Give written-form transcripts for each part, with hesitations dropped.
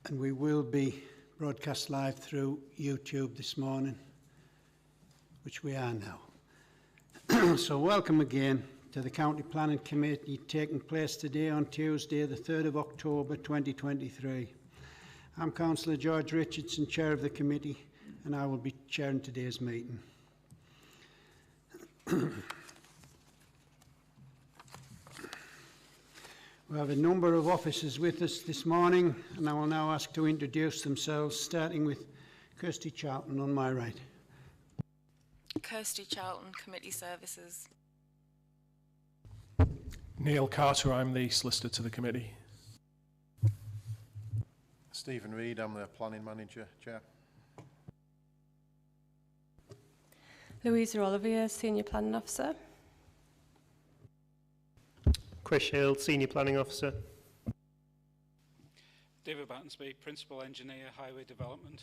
and we will be broadcast live through YouTube this morning, which we are now. So welcome again to the County Planning Committee taking place today on Tuesday the 3rd of October 2023. I'm Councillor George Richardson, Chair of the Committee, and I will be chairing today's meeting. We have a number of officers with us this morning, and I will now ask to introduce themselves, starting with Kirsty Charlton on my right. Kirsty Charlton, Committee Services. Neil Carter, I'm the solicitor to the committee. Stephen Reid, I'm the Planning Manager, Chair. Louisa Olivier, Senior Planning Officer. Chris Hill, Senior Planning Officer. David Battensby, Principal Engineer, Highway Development.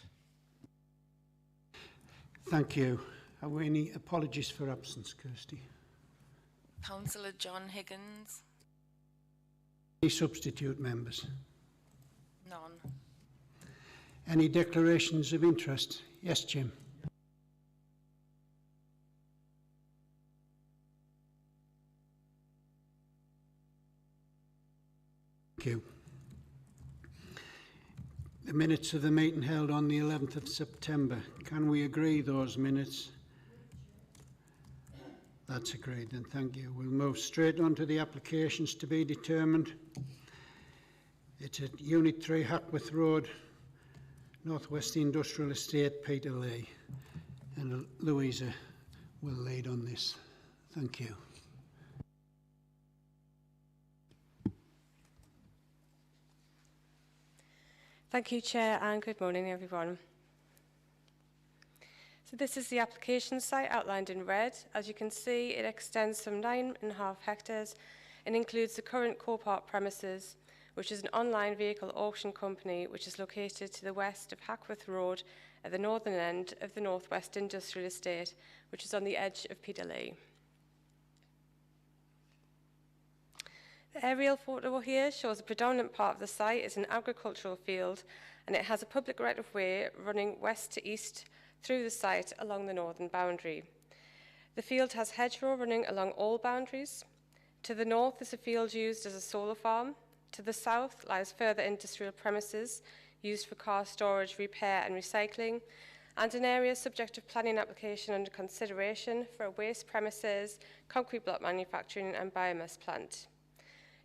Thank you. Have we any apologies for absence, Kirsty? Councillor John Higgins. Any substitute members? None. Any declarations of interest? Yes, Jim. Thank you. The minutes of the meeting held on the 11th of September. Can we agree those minutes? That's agreed then, thank you. We'll move straight on to the applications to be determined. It's at Unit 3 Hackworth Road, Northwest Industrial Estate, Peterlee. And Louisa will lead on this. Thank you. Thank you, Chair, and good morning, everyone. So this is the application site outlined in red. As you can see, it extends from 9.5 hectares and includes the current Copart premises, which is an online vehicle auction company which is located to the west of Hackworth Road at the northern end of the Northwest Industrial Estate, which is on the edge of Peterlee. The aerial photo here shows the predominant part of the site is an agricultural field, and it has a public right-of-way running west to east through the site along the northern boundary. The field has hedgerow running along all boundaries. To the north is a field used as a solar farm. To the south lies further industrial premises used for car storage, repair and recycling, and an area subject to planning application under consideration for a waste premises, concrete block manufacturing and biomass plant.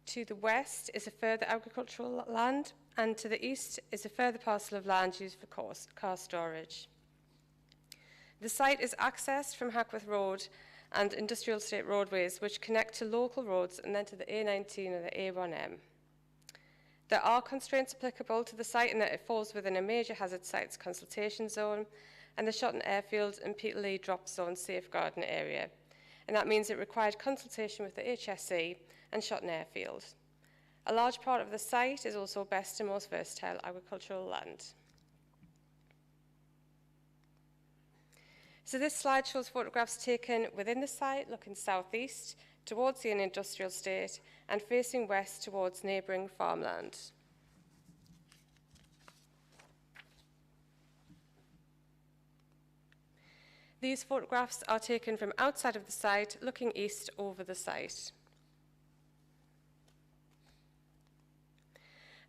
To the west is a further agricultural land, and to the east is a further parcel of land used for car storage. The site is accessed from Hackworth Road and industrial estate roadways, which connect to local roads and then to the A19 and the A1M. There are constraints applicable to the site in that it falls within a major hazard sites consultation zone and the Shotton Airfield and Peterlee drop zone safeguarding area. And that means it required consultation with the HSE and Shotton Airfield. A large part of the site is also best and most versatile agricultural land. So this slide shows photographs taken within the site, looking southeast towards the industrial estate and facing west towards neighbouring farmland. These photographs are taken from outside of the site, looking east over the site.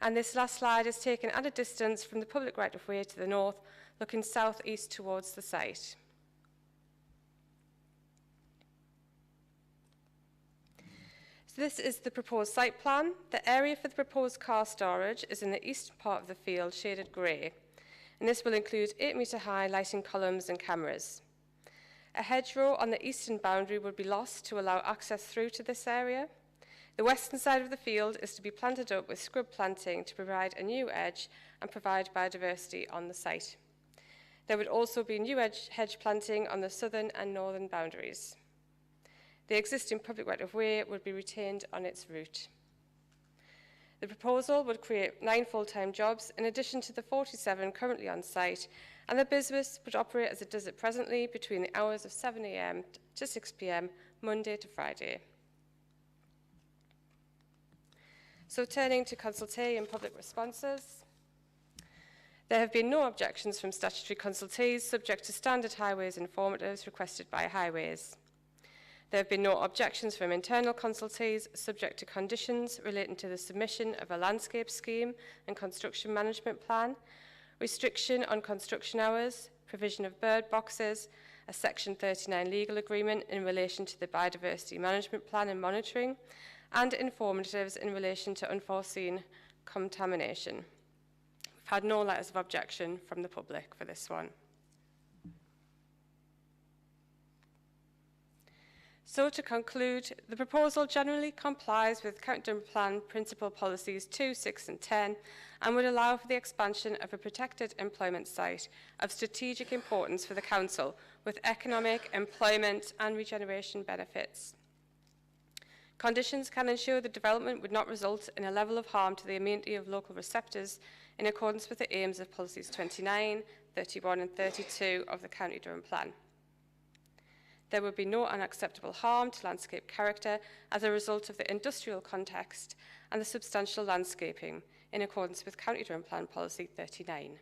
And this last slide is taken at a distance from the public right-of-way to the north, looking southeast towards the site. So this is the proposed site plan. The area for the proposed car storage is in the eastern part of the field, shaded grey, and this will include 8-metre high lighting columns and cameras. A hedgerow on the eastern boundary would be lost to allow access through to this area. The western side of the field is to be planted up with scrub planting to provide a new edge and provide biodiversity on the site. There would also be new hedge planting on the southern and northern boundaries. The existing public right-of-way would be retained on its route. The proposal would create 9 full-time jobs in addition to the 47 currently on site, and the business would operate as it does it presently between the hours of 7 a.m. to 6 p.m, Monday to Friday. So turning to consultae and public responses. There have been no objections from statutory consultees subject to standard highways informatives requested by Highways. There have been no objections from internal consultees subject to conditions relating to the submission of a landscape scheme and construction management plan, restriction on construction hours, provision of bird boxes, a Section 39 legal agreement in relation to the biodiversity management plan and monitoring, and informatives in relation to unforeseen contamination. We've had no letters of objection from the public for this one. So to conclude, the proposal generally complies with County Durham Plan Principal Policies 2, 6 and 10 and would allow for the expansion of a protected employment site of strategic importance for the Council with economic, employment and regeneration benefits. Conditions can ensure the development would not result in a level of harm to the amenity of local receptors in accordance with the aims of Policies 29, 31 and 32 of the County Durham Plan. There would be no unacceptable harm to landscape character as a result of the industrial context and the substantial landscaping in accordance with County Durham Plan Policy 39.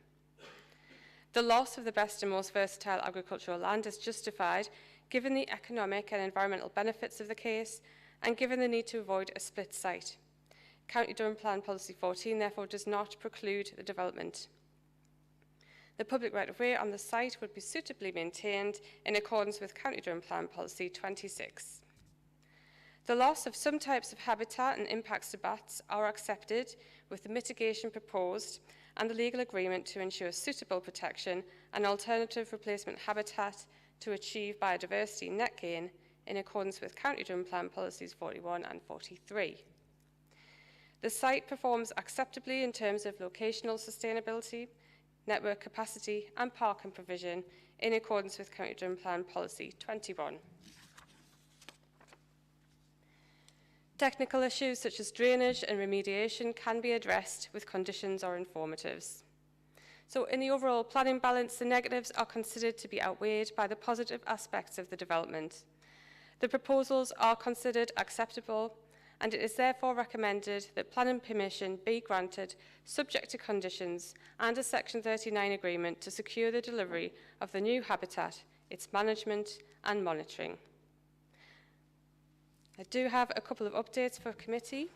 The loss of the best and most versatile agricultural land is justified given the economic and environmental benefits of the case and given the need to avoid a split site. County Durham Plan Policy 14 therefore does not preclude the development. The public right-of-way on the site would be suitably maintained in accordance with County Durham Plan Policy 26. The loss of some types of habitat and impacts to bats are accepted with the mitigation proposed and the legal agreement to ensure suitable protection and alternative replacement habitat to achieve biodiversity net gain in accordance with County Durham Plan Policies 41 and 43. The site performs acceptably in terms of locational sustainability, network capacity and parking provision in accordance with County Durham Plan Policy 21. Technical issues such as drainage and remediation can be addressed with conditions or informatives. So in the overall planning balance, the negatives are considered to be outweighed by the positive aspects of the development. The proposals are considered acceptable and it is therefore recommended that planning permission be granted subject to conditions and a Section 39 agreement to secure the delivery of the new habitat, its management and monitoring. I do have a couple of updates for committee.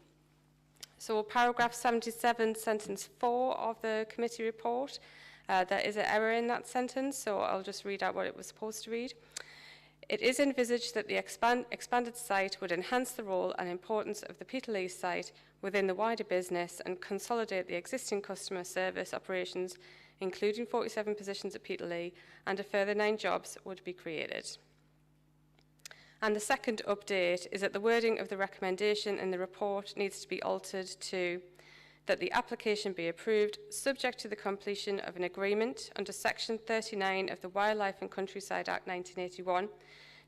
So paragraph 77, sentence 4 of the committee report, there is an error in that sentence, so I'll just read out what it was supposed to read. It is envisaged that the expanded site would enhance the role and importance of the Peterlee site within the wider business and consolidate the existing customer service operations, including 47 positions at Peterlee, and a further 9 jobs would be created. And the second update is that the wording of the recommendation in the report needs to be altered to that the application be approved subject to the completion of an agreement under Section 39 of the Wildlife and Countryside Act 1981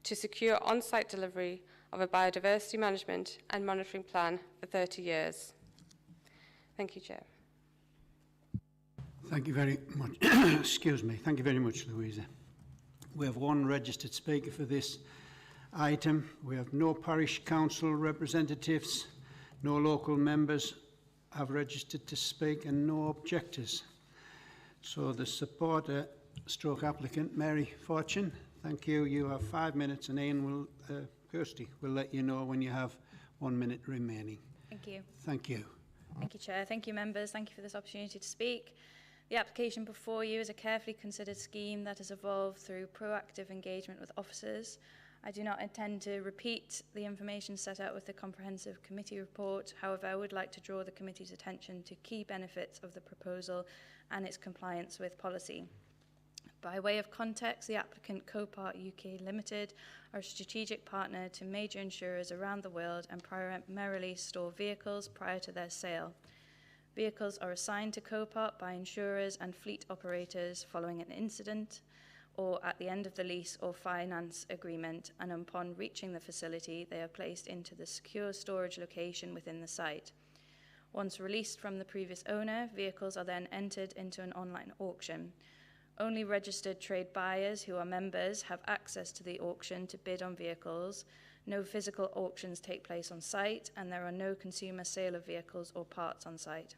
to secure on-site delivery of a biodiversity management and monitoring plan for 30 years. Thank you, Chair. Thank you very much. Excuse me. Thank you very much, Louisa. We have one registered speaker for this item. We have no parish council representatives, no local members have registered to speak and no objectors. So the supporter stroke applicant, Mary Fortune, thank you. You have 5 minutes and Ian Kirsty will let you know when you have 1 minute remaining. Thank you. Thank you. Thank you, Chair. Thank you, members. Thank you for this opportunity to speak. The application before you is a carefully considered scheme that has evolved through proactive engagement with officers. I do not intend to repeat the information set out with the comprehensive committee report. However, I would like to draw the committee's attention to key benefits of the proposal and its compliance with policy. By way of context, the applicant Copart UK Limited are a strategic partner to major insurers around the world and primarily store vehicles prior to their sale. Vehicles are assigned to Copart by insurers and fleet operators following an incident or at the end of the lease or finance agreement, and upon reaching the facility, they are placed into the secure storage location within the site. Once released from the previous owner, vehicles are then entered into an online auction. Only registered trade buyers who are members have access to the auction to bid on vehicles. No physical auctions take place on site, and there are no consumer sale of vehicles or parts on site.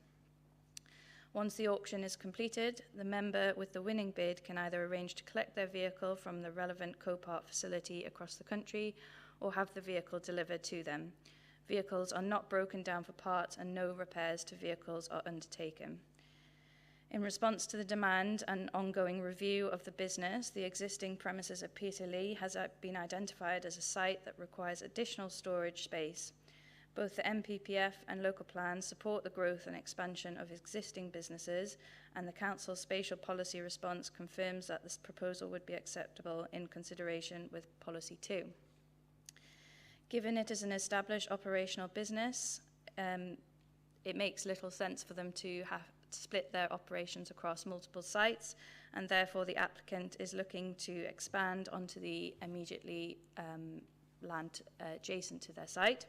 Once the auction is completed, the member with the winning bid can either arrange to collect their vehicle from the relevant Copart facility across the country or have the vehicle delivered to them. Vehicles are not broken down for parts and no repairs to vehicles are undertaken. In response to the demand and ongoing review of the business, the existing premises at Peterlee has been identified as a site that requires additional storage space. Both the MPPF and local plans support the growth and expansion of existing businesses, and the Council's spatial policy response confirms that this proposal would be acceptable in consideration with Policy 2. Given it is an established operational business, it makes little sense for them to have to split their operations across multiple sites, and therefore the applicant is looking to expand onto the immediately land adjacent to their site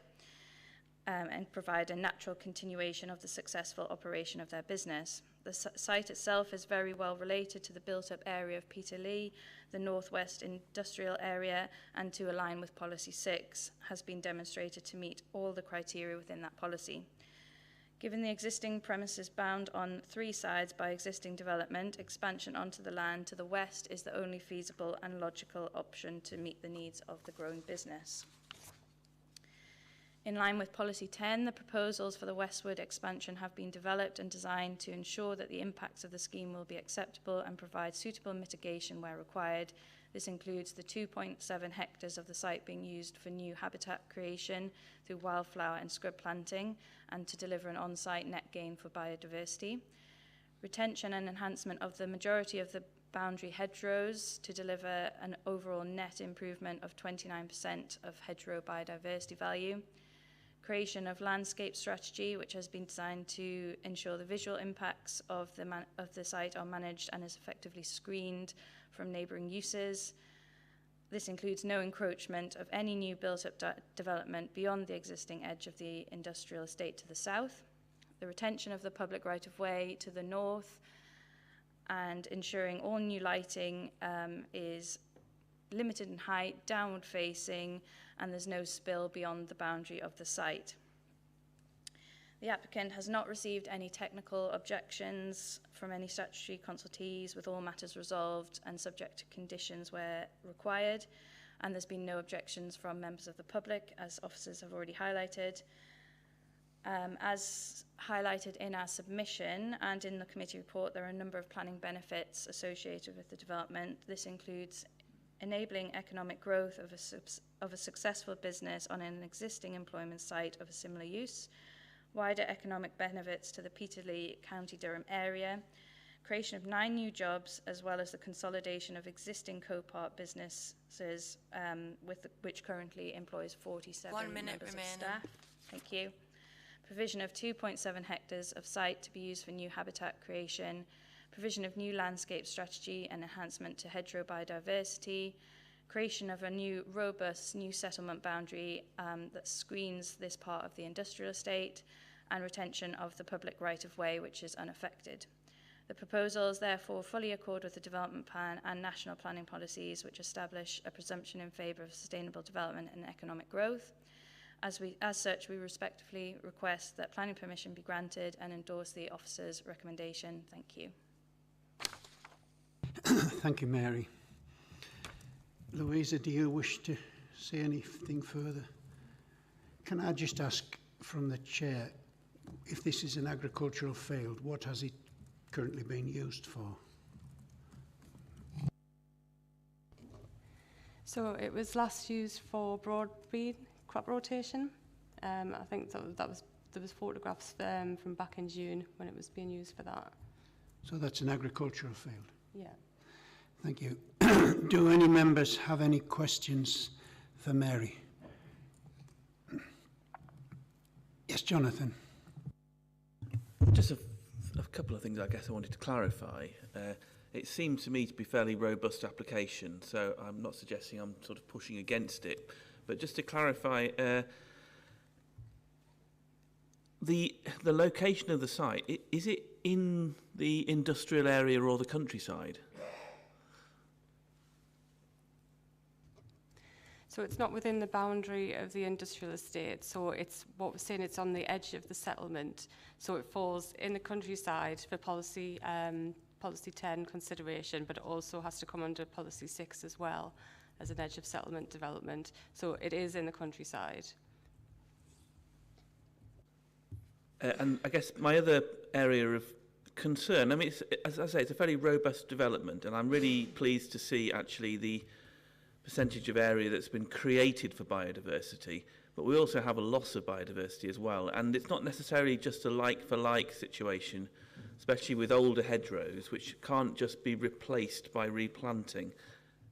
and provide a natural continuation of the successful operation of their business. The site itself is very well related to the built-up area of Peterlee, the northwest industrial area, and to align with Policy 6 has been demonstrated to meet all the criteria within that policy. Given the existing premises bound on 3 sides by existing development, expansion onto the land to the west is the only feasible and logical option to meet the needs of the growing business. In line with Policy 10, the proposals for the westward expansion have been developed and designed to ensure that the impacts of the scheme will be acceptable and provide suitable mitigation where required. This includes the 2.7 hectares of the site being used for new habitat creation through wildflower and scrub planting and to deliver an on-site net gain for biodiversity. Retention and enhancement of the majority of the boundary hedgerows to deliver an overall net improvement of 29% of hedgerow biodiversity value. Creation of landscape strategy, which has been designed to ensure the visual impacts of the site are managed and is effectively screened from neighbouring uses. This includes no encroachment of any new built-up development beyond the existing edge of the industrial estate to the south. The retention of the public right-of-way to the north and ensuring all new lighting is limited in height, downward facing, and there's no spill beyond the boundary of the site. The applicant has not received any technical objections from any statutory consultees, with all matters resolved and subject to conditions where required, and there's been no objections from members of the public, as officers have already highlighted. As highlighted in our submission and in the committee report, there are a number of planning benefits associated with the development. This includes enabling economic growth of a successful business on an existing employment site of a similar use, wider economic benefits to the Peterlee, County Durham area, creation of 9 new jobs, as well as the consolidation of existing Copart businesses, which currently employs 47 1 minute members remaining. of staff. Thank you. Provision of 2.7 hectares of site to be used for new habitat creation, provision of new landscape strategy and enhancement to hedgerow biodiversity, creation of a new robust new settlement boundary that screens this part of the industrial estate, and retention of the public right-of-way, which is unaffected. The proposals therefore fully accord with the development plan and national planning policies, which establish a presumption in favour of sustainable development and economic growth. As such, we respectfully request that planning permission be granted and endorse the officer's recommendation. Thank you. Thank you, Mary. Louisa, do you wish to say anything further? Can I just ask from the chair, if this is an agricultural field, what has it currently been used for? So it was last used for broadbean crop rotation. I think there was photographs from back in June when it was being used for that. So that's an agricultural field. Yeah. Thank you. Do any members have any questions for Mary? Yes, Jonathan. Just a couple of things I guess I wanted to clarify. It seemed to me to be a fairly robust application, so I'm not suggesting I'm sort of pushing against it. But just to clarify, the location of the site, is it in the industrial area or the countryside? So it's not within the boundary of the industrial estate. So it's what we're saying, it's on the edge of the settlement. So it falls in the countryside for policy, policy 10 consideration, but it also has to come under policy 6 as well as an edge of settlement development. So it is in the countryside. And I guess my other area of concern, I mean, as I say, it's a very robust development, and I'm really pleased to see actually the percentage of area that's been created for biodiversity, but we also have a loss of biodiversity as well. And it's not necessarily just a like-for-like situation, especially with older hedgerows, which can't just be replaced by replanting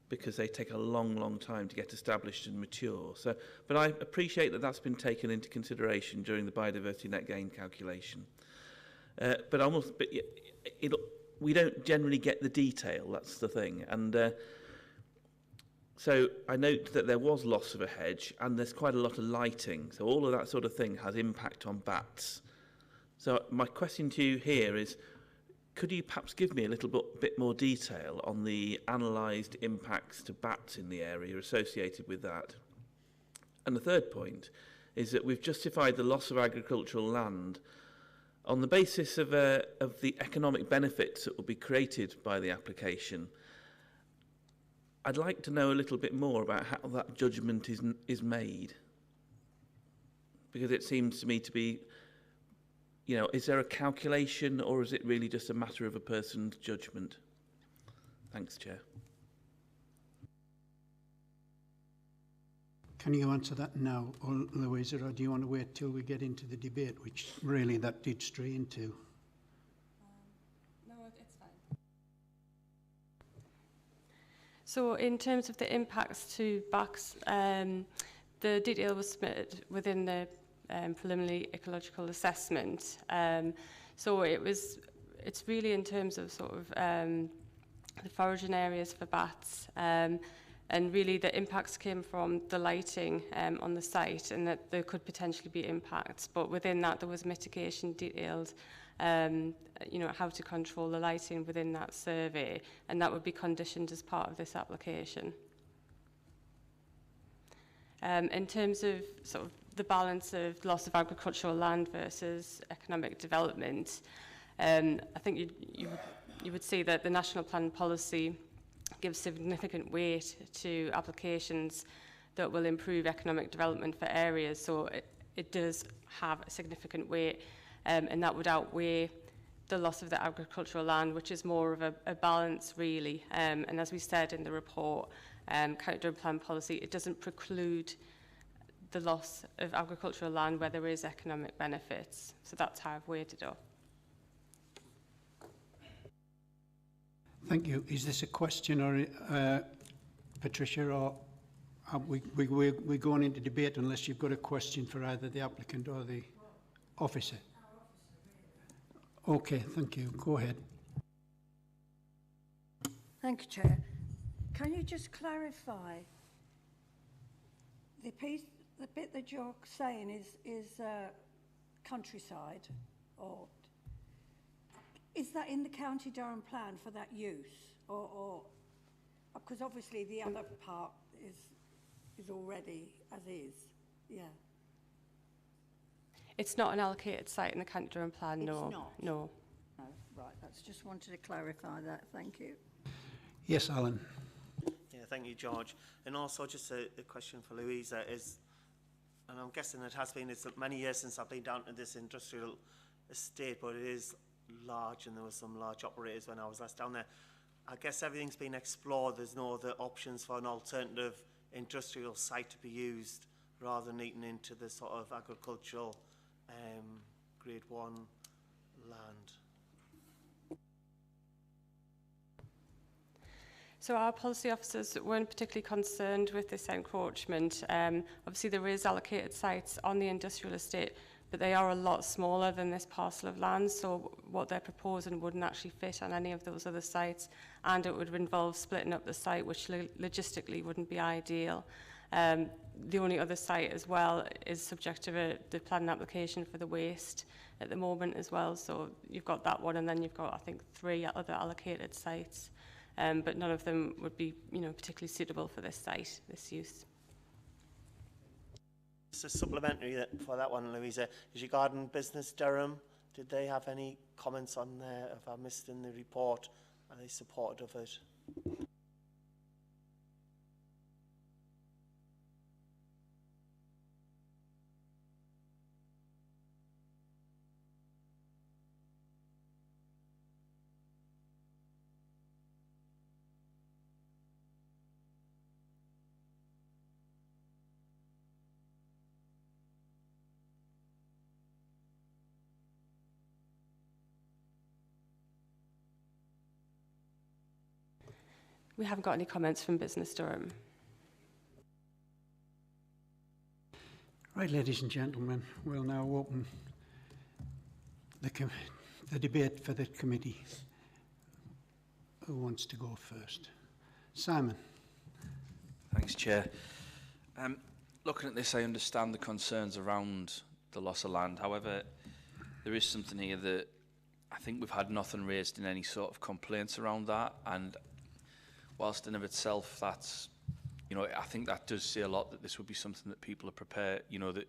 because they take a long, long time to get established and mature. So, but I appreciate that that's been taken into consideration during the biodiversity net gain calculation. We don't generally get the detail, that's the thing. And so I note that there was loss of a hedge and there's quite a lot of lighting. So all of that sort of thing has impact on bats. So my question to you here is, could you perhaps give me a little bit more detail on the analysed impacts to bats in the area associated with that? And the third point is that we've justified the loss of agricultural land on the basis of the economic benefits that will be created by the application. I'd like to know a little bit more about how that judgment is made, because it seems to me to be, you know, is there a calculation or is it really just a matter of a person's judgment? Thanks, Chair. Can you answer that now, or Louisa, or do you want to wait till we get into the debate, which really that did stray into? No, it's fine. So in terms of the impacts to bats, the detail was submitted within the preliminary ecological assessment. So it's really in terms of sort of the foraging areas for bats, and really the impacts came from the lighting on the site, and that there could potentially be impacts, but within that there was mitigation detailed, you know, how to control the lighting within that survey, and that would be conditioned as part of this application. In terms of sort of the balance of loss of agricultural land versus economic development, I think you would see that the National Plan policy gives significant weight to applications that will improve economic development for areas, so it does have a significant weight, and that would outweigh the loss of the agricultural land, which is more of a balance really, and as we said in the report, County Durham Plan policy, it doesn't preclude the loss of agricultural land where there is economic benefits, so that's how I've weighed it up. Thank you. Is this a question, or Patricia, or are we're going into debate unless you've got a question for either the applicant or the officer? Okay, thank you. Go ahead. Thank you, Chair. Can you just clarify the bit that you're saying is countryside, or is that in the County Durham plan for that use, or because obviously the other part is already as is, yeah. It's not an allocated site in the County Durham plan, no. It's not? No. No, right, that's just wanted to clarify that, thank you. Yes, Alan. Yeah, thank you, George. And also just a question for Louisa is, and I'm guessing it has been, it's many years since I've been down to this industrial estate, but it is large and there were some large operators when I was last down there. I guess everything's been explored. There's no other options for an alternative industrial site to be used rather than eating into the sort of agricultural grade 1 land. So our policy officers weren't particularly concerned with this encroachment. Obviously there is allocated sites on the industrial estate, but they are a lot smaller than this parcel of land, so what they're proposing wouldn't actually fit on any of those other sites, and it would involve splitting up the site, which logistically wouldn't be ideal. The only other site as well is subject to the planning application for the waste at the moment as well, so you've got that one, and then you've got, I think, 3 other allocated sites, but none of them would be, you know, particularly suitable for this site, this use. Just a supplementary for that one, Louisa. Is your garden business Durham? Did they have any comments on there? Have I missed in the report? Are they supportive of it? We haven't got any comments from Business Durham. Right, ladies and gentlemen, we'll now open the debate for the committee. Who wants to go first? Simon. Thanks, Chair. Looking at this, I understand the concerns around the loss of land. However, there is something here that I think we've had nothing raised in any sort of complaints around that. And whilst in of itself, that's, you know, I think that does say a lot that this would be something that people are prepared, you know, that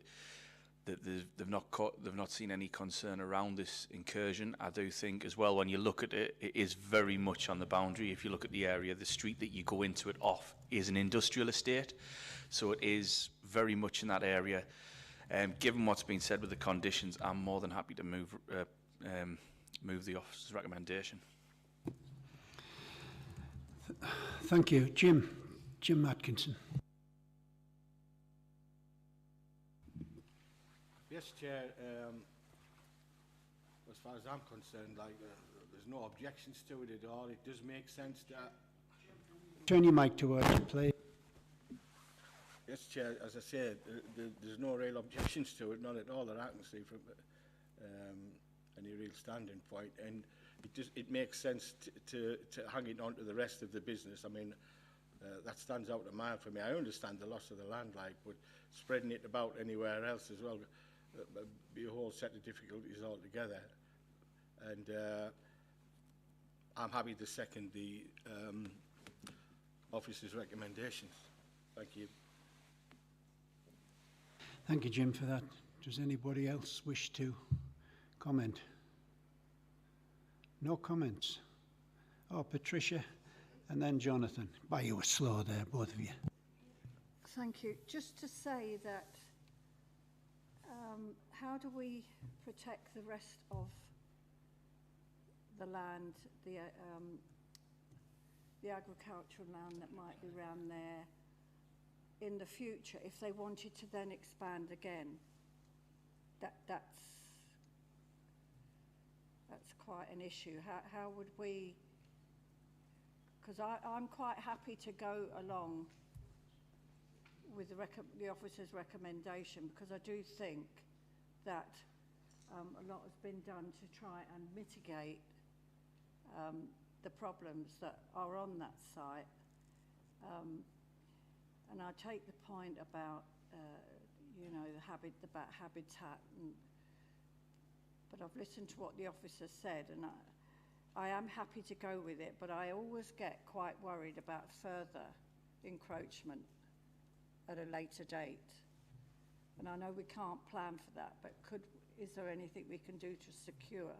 they've not seen any concern around this incursion. I do think as well, when you look at it, it is very much on the boundary. If you look at the area, the street that you go into it off is an industrial estate. So it is very much in that area. Given what's been said with the conditions, I'm more than happy to move the officer's recommendation. Thank you. Jim Atkinson. Yes, Chair. As far as I'm concerned, there's no objections to it at all. It does make sense that... Turn your mic towards you, please. Yes, Chair. As I said, there's no real objections to it, not at all that I can see from any real standing point. And it makes sense to hang it on to the rest of the business. I mean, that stands out a mile for me. I understand the loss of the land, but spreading it about anywhere else as well be a whole set of difficulties altogether. And I'm happy to second the officer's recommendations. Thank you. Thank you, Jim, for that. Does anybody else wish to comment? No comments. Oh, Patricia, and then Jonathan. Boy, you were slow there, both of you. Thank you. Just to say that, how do we protect the rest of the land, the agricultural land that might be around there in the future if they wanted to then expand again? That's quite an issue. How would we, because I'm quite happy to go along with the officer's recommendation, because I do think that a lot has been done to try and mitigate the problems that are on that site. And I take the point about, you know, about habitat, but I've listened to what the officer said, and I am happy to go with it, but I always get quite worried about further encroachment at a later date. And I know we can't plan for that, but is there anything we can do to secure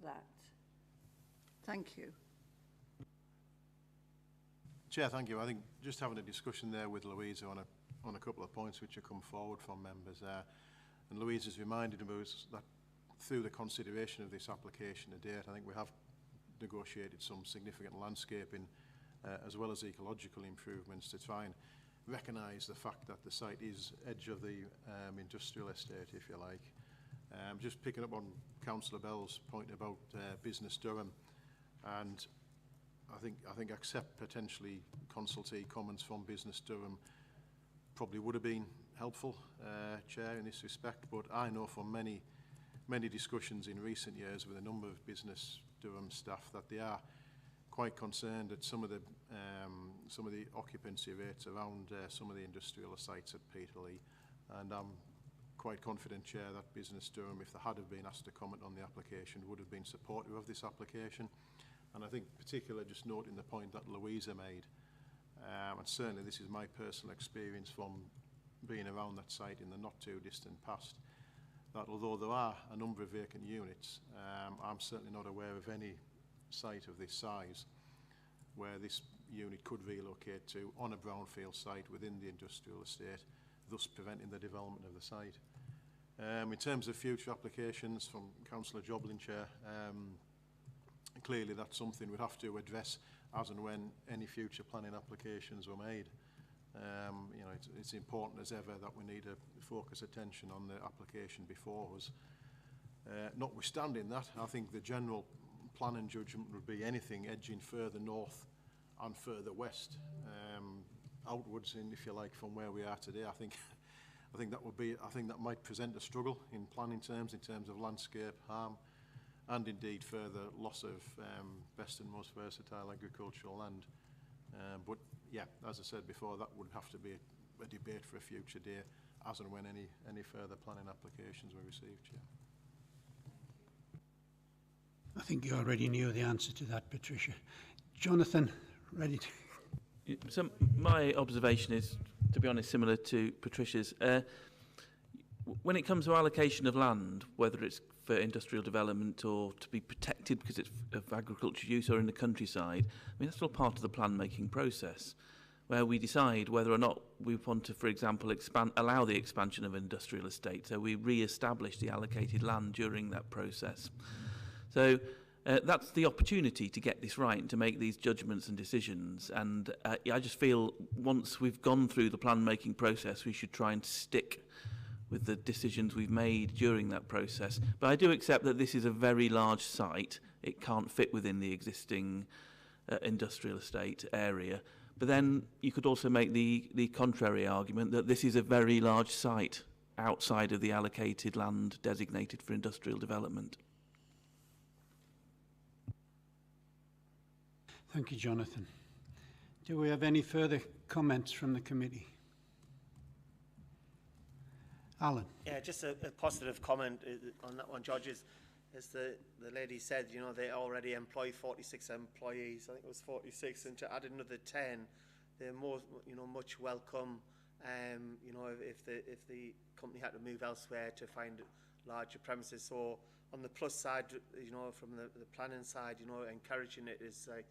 that? Thank you. Chair, thank you. I think just having a discussion there with Louisa on a couple of points which have come forward from members there. And Louise has reminded us that through the consideration of this application to date, I think we have negotiated some significant landscaping as well as ecological improvements to try and recognise the fact that the site is edge of the industrial estate, if you like. Just picking up on Councillor Bell's point about Business Durham, and I think accept potentially consultee comments from Business Durham probably would have been helpful, Chair, in this respect. But I know from many discussions in recent years with a number of Business Durham staff that they are quite concerned at some of the occupancy rates around some of the industrial sites at Peterlee, and I'm quite confident, Chair, that Business Durham, if they had have been asked to comment on the application, would have been supportive of this application. And I think particularly just noting the point that Louisa made, and certainly this is my personal experience from being around that site in the not too distant past, that although there are a number of vacant units, I'm certainly not aware of any site of this size where this unit could relocate to on a brownfield site within the industrial estate, thus preventing the development of the site. In terms of future applications from Councillor Joblin, Chair, clearly that's something we'd have to address as and when any future planning applications were made. You know, it's important as ever that we need to focus attention on the application before us. Notwithstanding that, I think the general planning judgment would be anything edging further north and further west, outwards, in, if you like, from where we are today. I think that might present a struggle in planning terms, in terms of landscape harm, and indeed further loss of best and most versatile agricultural land. But yeah, as I said before, that would have to be a debate for a future day, as and when any further planning applications were received, Chair. I think you already knew the answer to that, Patricia. Jonathan, ready to... So my observation is, to be honest, similar to Patricia's. When it comes to allocation of land, whether it's for industrial development or to be protected because it's of agricultural use or in the countryside, I mean, that's all part of the plan-making process, where we decide whether or not we want to, for example, allow the expansion of industrial estate. So we re-establish the allocated land during that process. So that's the opportunity to get this right and to make these judgments and decisions. And I just feel once we've gone through the plan-making process, we should try and stick with the decisions we've made during that process. But I do accept that this is a very large site. It can't fit within the existing industrial estate area. But then you could also make the contrary argument that this is a very large site outside of the allocated land designated for industrial development. Thank you, Jonathan. Do we have any further comments from the committee? Alan. Yeah, just a positive comment on that one, George, is as the lady said, you know, they already employ 46 employees. I think it was 46, and to add another 10, they're more, you know, much welcome. You know, if the company had to move elsewhere to find larger premises. So on the plus side, you know, from the planning side, you know, encouraging it is like,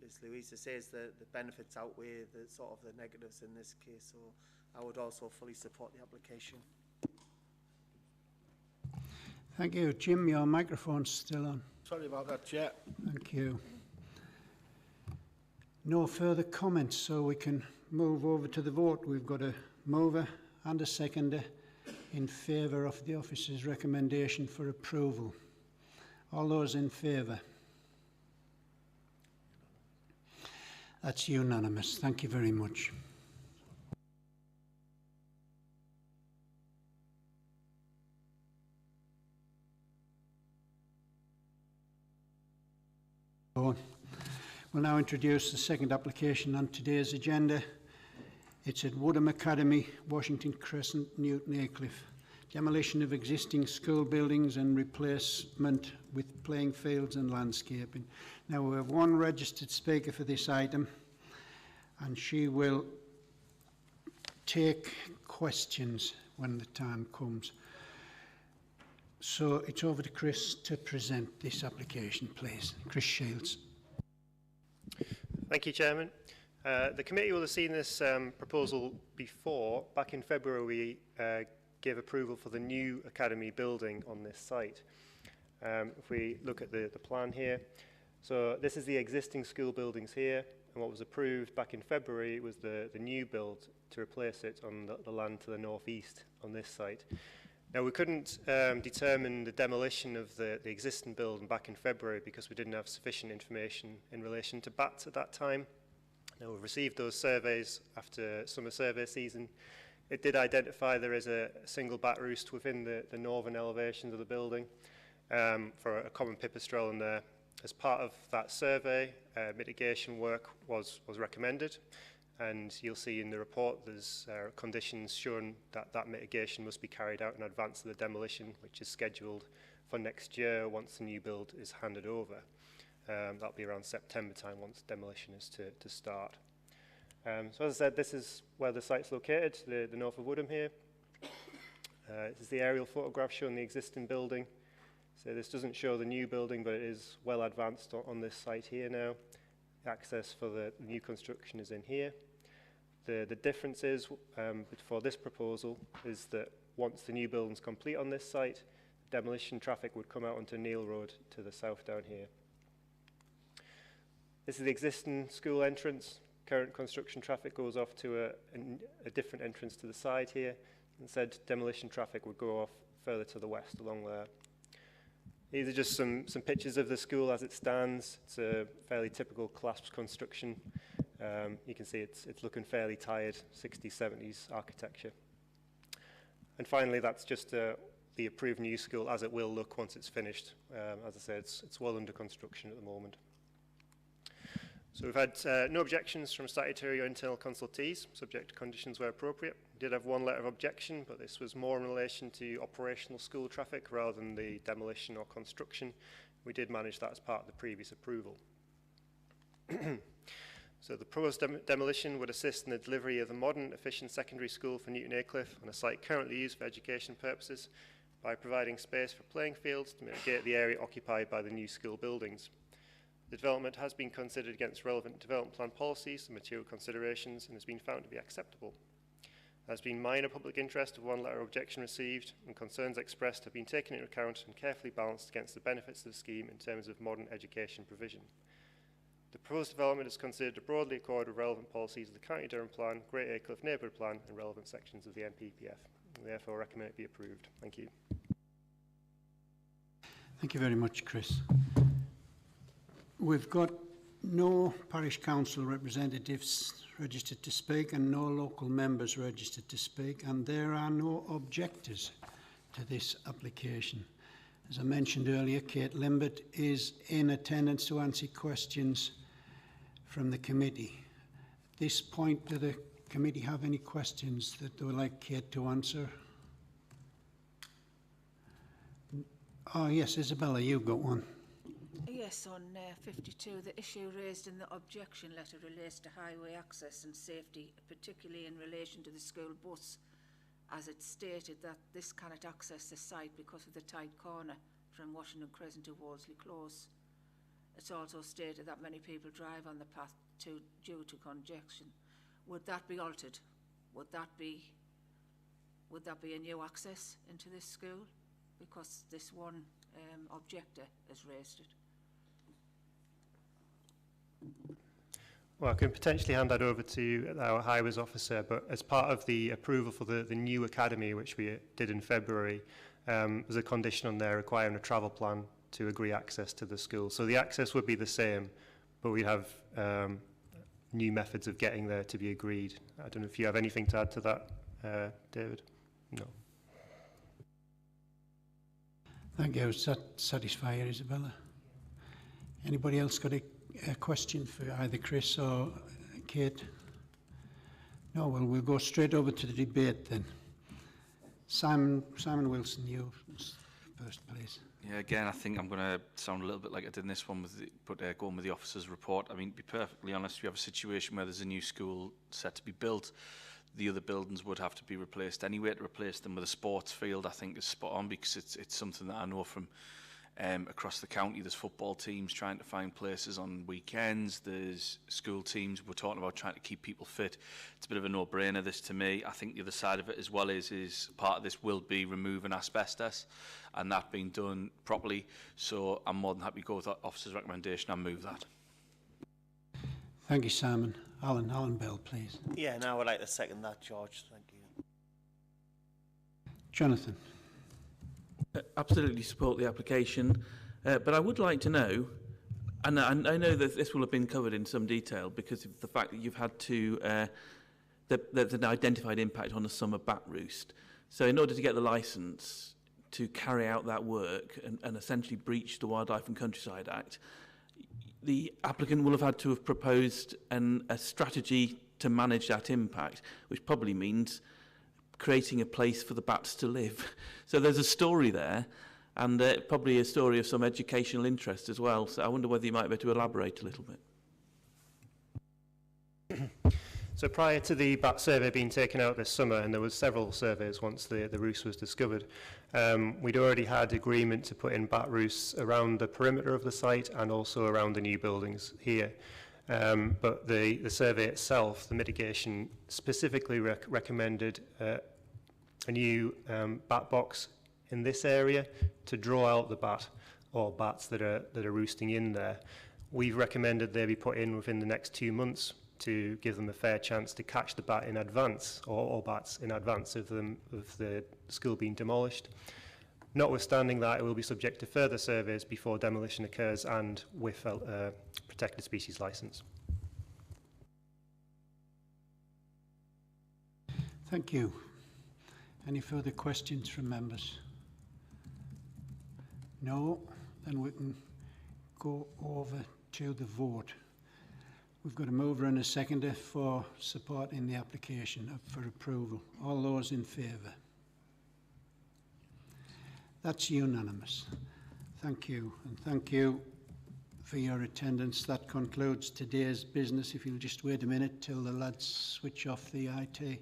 as Louisa says, the benefits outweigh the sort of the negatives in this case. So I would also fully support the application. Thank you. Jim, your microphone's still on. Sorry about that, Chair. Thank you. No further comments, so we can move over to the vote. We've got a mover and a seconder in favour of the officer's recommendation for approval. All those in favour? That's unanimous. Thank you very much. We'll now introduce the second application on today's agenda. It's at Woodham Academy, Washington Crescent, Newton Aycliffe. Demolition of existing school buildings and replacement with playing fields and landscaping. Now we have one registered speaker for this item, and she will take questions when the time comes. So it's over to Chris to present this application, please. Chris Shields. Thank you, Chairman. The committee will have seen this proposal before. Back in February, we gave approval for the new academy building on this site. If we look at the plan here, so this is the existing school buildings here, and what was approved back in February was the new build to replace it on the land to the northeast on this site. Now, we couldn't determine the demolition of the existing building back in February because we didn't have sufficient information in relation to bats at that time. Now, we've received those surveys after summer survey season. It did identify there is a single bat roost within the northern elevations of the building for a common pipistrelle in there. As part of that survey, mitigation work was recommended. And you'll see in the report there's conditions showing that mitigation must be carried out in advance of the demolition, which is scheduled for next year once the new build is handed over. That'll be around September time once demolition is to start. So as I said, this is where the site's located, the north of Woodham here. This is the aerial photograph showing the existing building. So this doesn't show the new building, but it is well advanced on this site here now. The access for the new construction is in here. The difference is, for this proposal, is that once the new building's complete on this site, demolition traffic would come out onto Neil Road to the south down here. This is the existing school entrance. Current construction traffic goes off to a different entrance to the side here. Instead, demolition traffic would go off further to the west along there. These are just some pictures of the school as it stands. It's a fairly typical collapsed construction. You can see it's looking fairly tired, 60s, 70s architecture. And finally, that's just the approved new school as it will look once it's finished. As I said, it's well under construction at the moment. So we've had no objections from statutory or internal consultees, subject to conditions where appropriate. We did have one letter of objection, but this was more in relation to operational school traffic rather than the demolition or construction. We did manage that as part of the previous approval. So the proposed demolition would assist in the delivery of the modern, efficient secondary school for Newton Aycliffe on a site currently used for education purposes by providing space for playing fields to mitigate the area occupied by the new school buildings. The development has been considered against relevant development plan policies and material considerations and has been found to be acceptable. There has been minor public interest of one letter of objection received, and concerns expressed have been taken into account and carefully balanced against the benefits of the scheme in terms of modern education provision. The proposed development is considered to broadly accord with relevant policies of the County Durham Plan, Great Aycliffe Neighbourhood Plan and relevant sections of the NPPF. And therefore recommend it be approved. Thank you. Thank you very much, Chris. We've got no parish council representatives registered to speak and no local members registered to speak, and there are no objectors to this application. As I mentioned earlier, Kate Limbert is in attendance to answer questions from the committee. At this point, do the committee have any questions that they would like Kate to answer? Oh yes, Isabella, you've got one. Yes, on 52, the issue raised in the objection letter relates to highway access and safety, particularly in relation to the school bus, as it's stated that this cannot access the site because of the tight corner from Washington Crescent to Wolseley Close. It's also stated that many people drive on the path due to congestion. Would that be altered? Would that be a new access into this school? Because this one objector has raised it. Well, I can potentially hand that over to our highways officer, but as part of the approval for the new academy, which we did in February, there's a condition on there requiring a travel plan to agree access to the school. So the access would be the same, but we have new methods of getting there to be agreed. I don't know if you have anything to add to that, David? No. Thank you. Does that satisfy you, Isabella? Anybody else got a question for either Chris or Kate? No, well, we'll go straight over to the debate then. Simon Wilson, you first, please. Yeah, again, I think I'm going to sound a little bit like I did in this one, going with the officer's report. I mean, to be perfectly honest, we have a situation where there's a new school set to be built. The other buildings would have to be replaced anyway. To replace them with a sports field, I think, is spot on, because it's something that I know from across the county. There's football teams trying to find places on weekends. There's school teams. We're talking about trying to keep people fit. It's a bit of a no-brainer, this, to me. I think the other side of it as well is part of this will be removing asbestos, and that being done properly. So I'm more than happy to go with that officer's recommendation and move that. Thank you, Simon. Alan Bell, please. Yeah, no, I would like to second that, George. Thank you. Jonathan. Absolutely support the application, but I would like to know, and I know that this will have been covered in some detail because of the fact that you've had to, there's an identified impact on the summer bat roost. So in order to get the licence to carry out that work and essentially breach the Wildlife and Countryside Act, the applicant will have had to have proposed a strategy to manage that impact, which probably means creating a place for the bats to live. So there's a story there, and probably a story of some educational interest as well. So I wonder whether you might be able to elaborate a little bit. So prior to the bat survey being taken out this summer, and there was several surveys once the roost was discovered, we'd already had agreement to put in bat roosts around the perimeter of the site and also around the new buildings here. But the survey itself, the mitigation, specifically recommended a new bat box in this area to draw out the bat or bats that are roosting in there. We've recommended they be put in within the next 2 months to give them a fair chance to catch the bat in advance, or bats in advance of the school being demolished. Notwithstanding that, it will be subject to further surveys before demolition occurs and with a protected species licence. Thank you. Any further questions from members? No? Then we can go over to the vote. We've got a mover and a seconder for supporting the application for approval. All those in favour? That's unanimous. Thank you, and thank you for your attendance. That concludes today's business. If you'll just wait a minute till the lads switch off the IT.